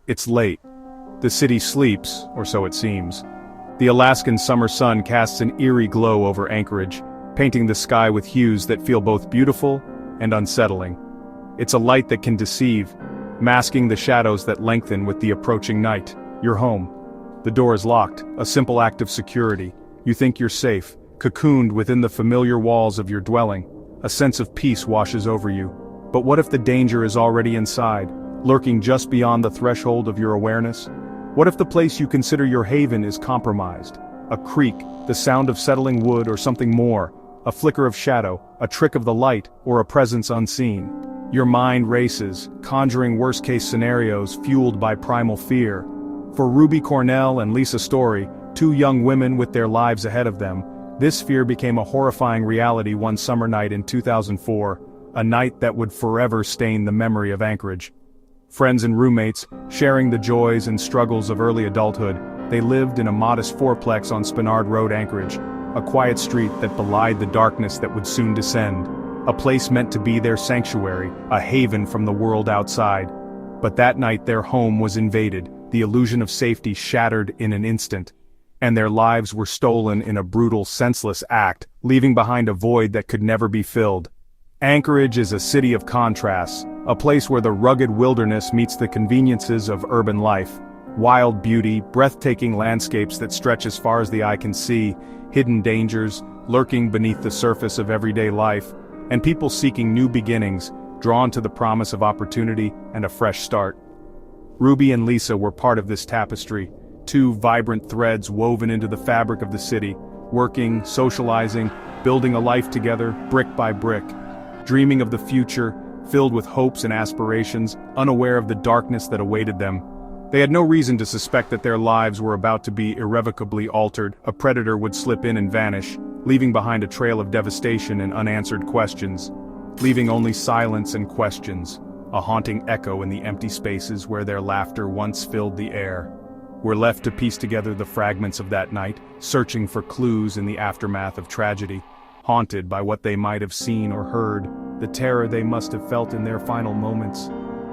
It's late. The city sleeps, or so it seems. The Alaskan summer sun casts an eerie glow over Anchorage, painting the sky with hues that feel both beautiful and unsettling. It's a light that can deceive, masking the shadows that lengthen with the approaching night. You're home. The door is locked, a simple act of security. You think you're safe, cocooned within the familiar walls of your dwelling. A sense of peace washes over you. But what if the danger is already inside, lurking just beyond the threshold of your awareness? What if the place you consider your haven is compromised? A creak, the sound of settling wood, or something more, a flicker of shadow, a trick of the light, or a presence unseen. Your mind races, conjuring worst-case scenarios fueled by primal fear. For Ruby Cornell and Lisa Story, two young women with their lives ahead of them, this fear became a horrifying reality one summer night in 2004, a night that would forever stain the memory of Anchorage. Friends and roommates, sharing the joys and struggles of early adulthood, they lived in a modest fourplex on Spenard Road, Anchorage, a quiet street that belied the darkness that would soon descend, a place meant to be their sanctuary, a haven from the world outside. But that night their home was invaded, the illusion of safety shattered in an instant, and their lives were stolen in a brutal, senseless act, leaving behind a void that could never be filled. Anchorage is a city of contrasts, a place where the rugged wilderness meets the conveniences of urban life. Wild beauty, breathtaking landscapes that stretch as far as the eye can see, hidden dangers lurking beneath the surface of everyday life, and people seeking new beginnings, drawn to the promise of opportunity and a fresh start. Ruby and Lisa were part of this tapestry, two vibrant threads woven into the fabric of the city, working, socializing, building a life together, brick by brick. Dreaming of the future, filled with hopes and aspirations, unaware of the darkness that awaited them. They had no reason to suspect that their lives were about to be irrevocably altered. A predator would slip in and vanish, leaving behind a trail of devastation and unanswered questions. Leaving only silence and questions, a haunting echo in the empty spaces where their laughter once filled the air. We're left to piece together the fragments of that night, searching for clues in the aftermath of tragedy. Haunted by what they might have seen or heard, the terror they must have felt in their final moments.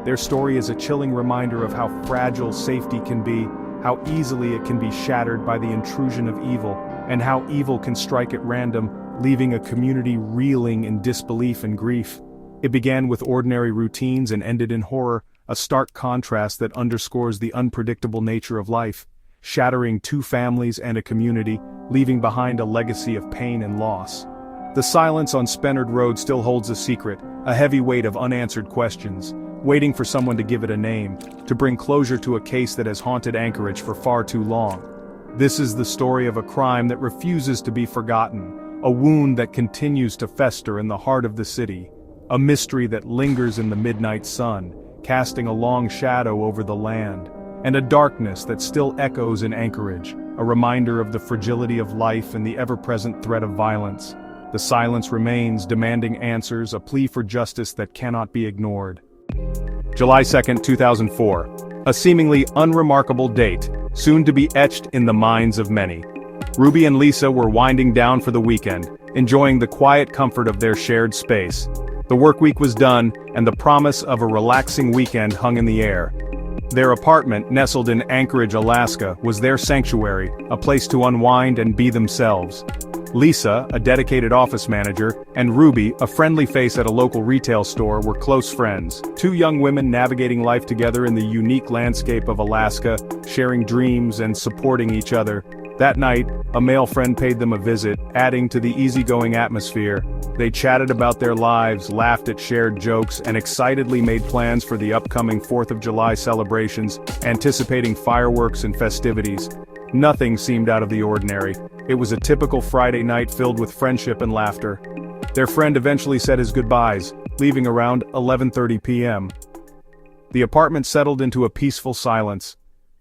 Their story is a chilling reminder of how fragile safety can be, how easily it can be shattered by the intrusion of evil, and how evil can strike at random, leaving a community reeling in disbelief and grief. It began with ordinary routines and ended in horror, a stark contrast that underscores the unpredictable nature of life, shattering two families and a community, leaving behind a legacy of pain and loss. The silence on Spenard Road still holds a secret, a heavy weight of unanswered questions, waiting for someone to give it a name, to bring closure to a case that has haunted Anchorage for far too long. This is the story of a crime that refuses to be forgotten, a wound that continues to fester in the heart of the city, a mystery that lingers in the midnight sun, casting a long shadow over the land, and a darkness that still echoes in Anchorage, a reminder of the fragility of life and the ever-present threat of violence. The silence remains, demanding answers, a plea for justice that cannot be ignored. July 2, 2004. A seemingly unremarkable date, soon to be etched in the minds of many. Ruby and Lisa were winding down for the weekend, enjoying the quiet comfort of their shared space. The work week was done, and the promise of a relaxing weekend hung in the air. Their apartment, nestled in Anchorage, Alaska, was their sanctuary, a place to unwind and be themselves. Lisa, a dedicated office manager, and Ruby, a friendly face at a local retail store, were close friends. Two young women navigating life together in the unique landscape of Alaska, sharing dreams and supporting each other. That night, a male friend paid them a visit, adding to the easygoing atmosphere. They chatted about their lives, laughed at shared jokes, and excitedly made plans for the upcoming 4th of July celebrations, anticipating fireworks and festivities. Nothing seemed out of the ordinary. It was a typical Friday night filled with friendship and laughter. Their friend eventually said his goodbyes, leaving around 11:30 p.m. The apartment settled into a peaceful silence.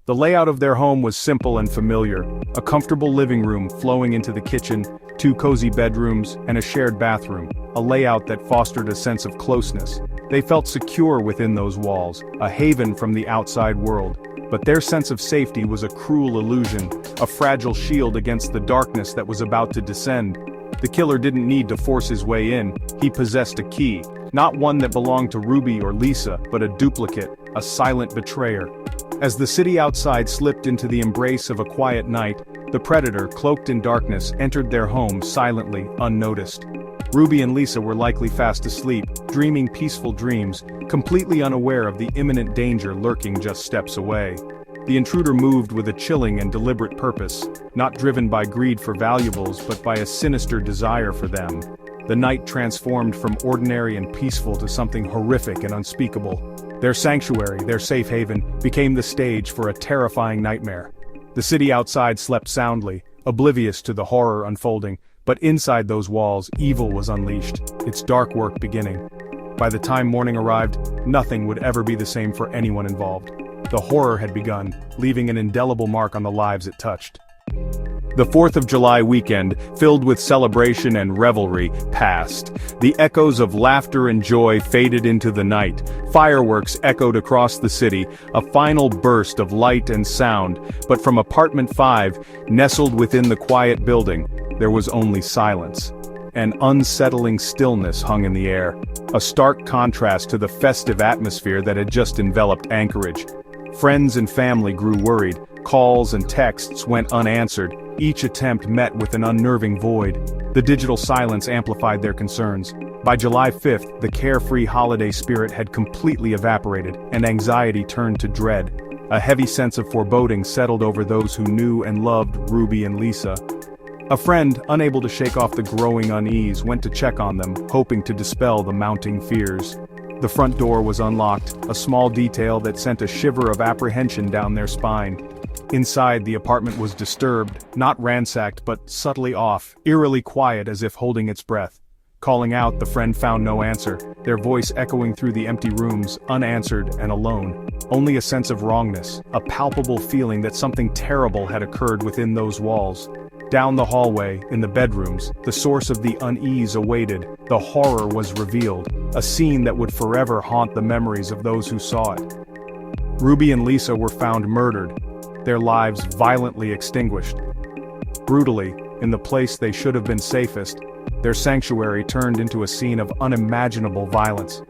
The layout of their home was simple and familiar, a comfortable living room flowing into the kitchen, two cozy bedrooms, and a shared bathroom, a layout that fostered a sense of closeness. They felt secure within those walls, a haven from the outside world. But their sense of safety was a cruel illusion, a fragile shield against the darkness that was about to descend. The killer didn't need to force his way in, he possessed a key, not one that belonged to Ruby or Lisa, but a duplicate, a silent betrayer. As the city outside slipped into the embrace of a quiet night, the predator, cloaked in darkness, entered their home silently, unnoticed. Ruby and Lisa were likely fast asleep, dreaming peaceful dreams, completely unaware of the imminent danger lurking just steps away. The intruder moved with a chilling and deliberate purpose, not driven by greed for valuables but by a sinister desire for them. The night transformed from ordinary and peaceful to something horrific and unspeakable. Their sanctuary, their safe haven, became the stage for a terrifying nightmare. The city outside slept soundly, oblivious to the horror unfolding, but inside those walls, evil was unleashed, its dark work beginning. By the time morning arrived, nothing would ever be the same for anyone involved. The horror had begun, leaving an indelible mark on the lives it touched. The 4th of July weekend, filled with celebration and revelry, passed. The echoes of laughter and joy faded into the night. Fireworks echoed across the city, a final burst of light and sound, but from apartment 5, nestled within the quiet building, there was only silence. An unsettling stillness hung in the air, a stark contrast to the festive atmosphere that had just enveloped Anchorage. Friends and family grew worried, calls and texts went unanswered, each attempt met with an unnerving void. The digital silence amplified their concerns. By July 5th, the carefree holiday spirit had completely evaporated, and anxiety turned to dread. A heavy sense of foreboding settled over those who knew and loved Ruby and Lisa. A friend, unable to shake off the growing unease, went to check on them, hoping to dispel the mounting fears. The front door was unlocked, a small detail that sent a shiver of apprehension down their spine. Inside, the apartment was disturbed, not ransacked but subtly off, eerily quiet as if holding its breath. Calling out, the friend found no answer, their voice echoing through the empty rooms, unanswered and alone. Only a sense of wrongness, a palpable feeling that something terrible had occurred within those walls. Down the hallway, in the bedrooms, the source of the unease awaited, the horror was revealed, a scene that would forever haunt the memories of those who saw it. Ruby and Lisa were found murdered, their lives violently extinguished. Brutally, in the place they should have been safest, their sanctuary turned into a scene of unimaginable violence.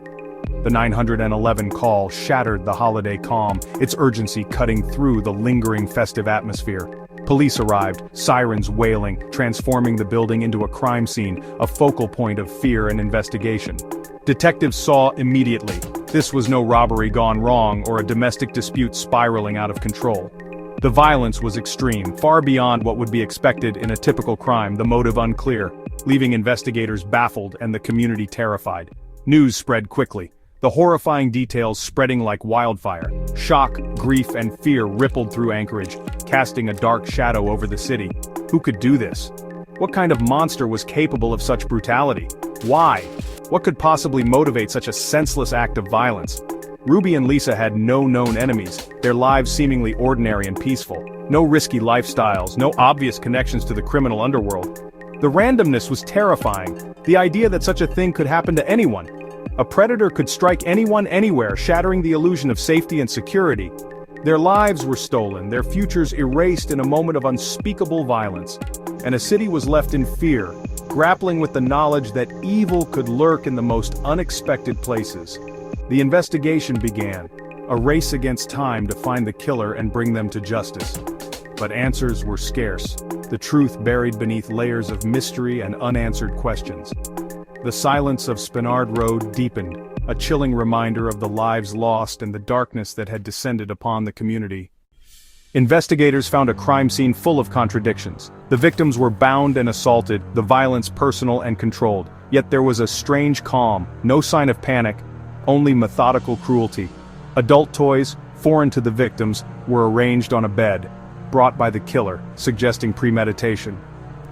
The 911 call shattered the holiday calm, its urgency cutting through the lingering festive atmosphere. Police arrived, sirens wailing, transforming the building into a crime scene, a focal point of fear and investigation. Detectives saw immediately, this was no robbery gone wrong or a domestic dispute spiraling out of control. The violence was extreme, far beyond what would be expected in a typical crime, the motive unclear, leaving investigators baffled and the community terrified. News spread quickly, the horrifying details spreading like wildfire. Shock, grief, and fear rippled through Anchorage, casting a dark shadow over the city. Who could do this? What kind of monster was capable of such brutality? Why? What could possibly motivate such a senseless act of violence? Ruby and Lisa had no known enemies, their lives seemingly ordinary and peaceful. No risky lifestyles, no obvious connections to the criminal underworld. The randomness was terrifying, the idea that such a thing could happen to anyone. A predator could strike anyone anywhere, shattering the illusion of safety and security. Their lives were stolen, their futures erased in a moment of unspeakable violence. And a city was left in fear, grappling with the knowledge that evil could lurk in the most unexpected places. The investigation began, a race against time to find the killer and bring them to justice. But answers were scarce, the truth buried beneath layers of mystery and unanswered questions. The silence of Spenard Road deepened, a chilling reminder of the lives lost and the darkness that had descended upon the community. Investigators found a crime scene full of contradictions. The victims were bound and assaulted, the violence personal and controlled. Yet there was a strange calm, no sign of panic, only methodical cruelty. Adult toys, foreign to the victims, were arranged on a bed, brought by the killer, suggesting premeditation.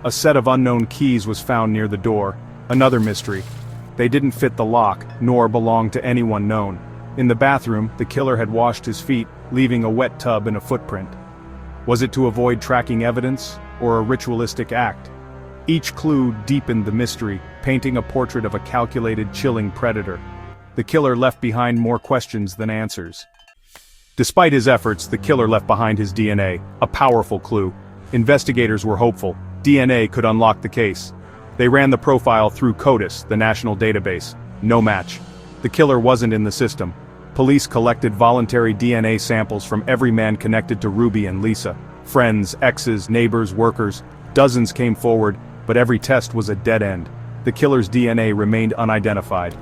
A set of unknown keys was found near the door, another mystery. They didn't fit the lock, nor belong to anyone known. In the bathroom, the killer had washed his feet, leaving a wet tub and a footprint. Was it to avoid tracking evidence, or a ritualistic act? Each clue deepened the mystery, painting a portrait of a calculated, chilling predator. The killer left behind more questions than answers. Despite his efforts, the killer left behind his DNA, a powerful clue. Investigators were hopeful. DNA could unlock the case. They ran the profile through CODIS, the national database. No match. The killer wasn't in the system. Police collected voluntary DNA samples from every man connected to Ruby and Lisa. Friends, exes, neighbors, workers. Dozens came forward, but every test was a dead end. The killer's DNA remained unidentified.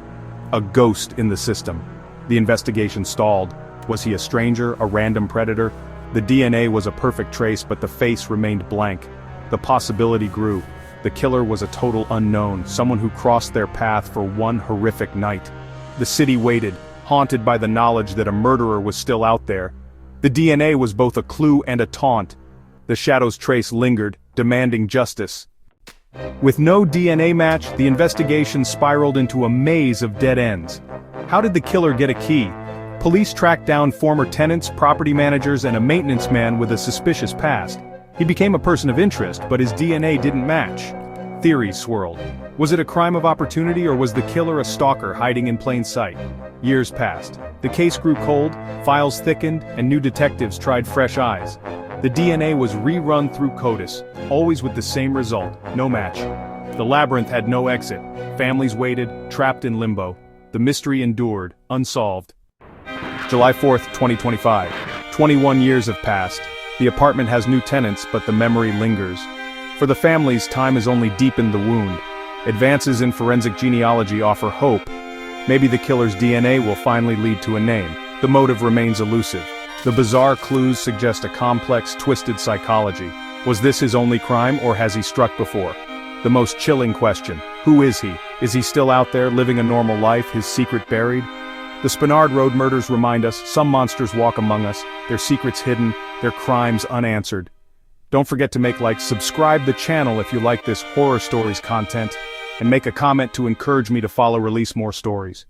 A ghost in the system. The investigation stalled. Was he a stranger, a random predator? The DNA was a perfect trace, but the face remained blank. The possibility grew. The killer was a total unknown, someone who crossed their path for one horrific night. The city waited, haunted by the knowledge that a murderer was still out there. The DNA was both a clue and a taunt. The shadow's trace lingered, demanding justice. With no DNA match, the investigation spiraled into a maze of dead ends. How did the killer get a key? Police tracked down former tenants, property managers, and a maintenance man with a suspicious past. He became a person of interest, but his DNA didn't match. Theories swirled. Was it a crime of opportunity, or was the killer a stalker hiding in plain sight? Years passed. The case grew cold, files thickened, and new detectives tried fresh eyes. The DNA was rerun through CODIS, always with the same result, no match. The labyrinth had no exit. Families waited, trapped in limbo. The mystery endured, unsolved. July 4th, 2025. 21 years have passed. The apartment has new tenants, but the memory lingers. For the families, time has only deepened the wound. Advances in forensic genealogy offer hope. Maybe the killer's DNA will finally lead to a name. The motive remains elusive. The bizarre clues suggest a complex, twisted psychology. Was this his only crime, or has he struck before? The most chilling question: who is he? Is he still out there, living a normal life, his secret buried? The Spenard Road murders remind us, some monsters walk among us, their secrets hidden, their crimes unanswered. Don't forget to subscribe the channel if you like this horror stories content, and make a comment to encourage me to release more stories.